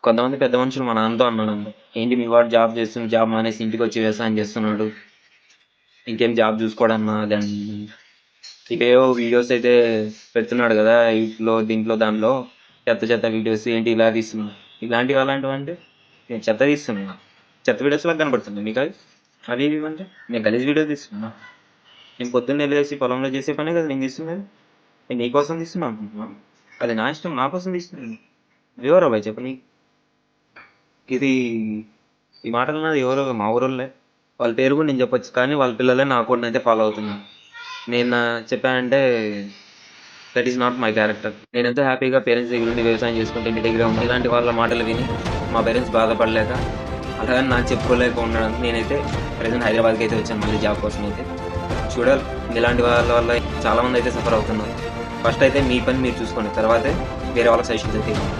కొంతమంది పెద్ద మనుషులు మా నాన్నతో అన్నాడంట. "ఏంటి మీ వాడు జాబ్ చేస్తుండు, జాబ్ మానేసి ఇంటికొచ్చి వ్యవసాయం చేస్తున్నాడు. ఇంకేం జాబ్ చూసుకోడన్నా" అది అని. ఇక ఏవో వీడియోస్ అయితే పెడుతున్నాడు కదా యూట్యూబ్‌లో, దీంట్లో దానిలో చెత్త చెత్త వీడియోస్ ఏంటి ఇలా తీస్తున్నావు. ఇలాంటివి అలాంటివంటే నేను చెత్త తీస్తున్నా. చెత్త వీడియోస్ లాగా కనపడుతుంది మీకవి? అవి ఇవి అంటే నేను గలీజ్ వీడియో తీస్తున్నా. నేను పొద్దున్నే లేసి పొలంలో చేసే పనే కదా నేను తీస్తున్నది. నేను నీకోసం తీస్తున్నా అనుకుంటున్నా. అది నా ఇష్టం, నా కోసం తీస్తున్నాను. ఎవరో భయ్ చెప్పు నీకు? ఇది ఈ మాటలు నాది ఎవరో మా ఊరోళ్ళే. వాళ్ళ పేరు కూడా నేను చెప్పొచ్చు. కానీ వాళ్ళ పిల్లలే నా అకౌంట్‌నయితే ఫాలో అవుతున్నారు. నేను చెప్పానంటే that is not my character. నేనెంతో హ్యాపీగా పేరెంట్స్ దగ్గరుండి వ్యవసాయం చేసుకుంటూ ఇంటి దగ్గరే ఉండి ఇలాంటి వాళ్ళ మాటలు విని మా పేరెంట్స్ బాధపడలేక అలాగని నాకు చెప్పుకోలేక ఉండడానికి నేనైతే ప్రెజెంట్ హైదరాబాద్‌కి అయితే వచ్చాను మళ్ళీ జాబ్ కోసం అయితే. చూడాలి ఇలాంటి వాళ్ళ వల్ల చాలామంది అయితే సఫర్ అవుతున్నారు. ఫస్ట్ అయితే మీ పని మీరు చూసుకోండి. తర్వాతే వేరే వాళ్ళకి సజెషన్స్ అయితే ఇవ్వండి.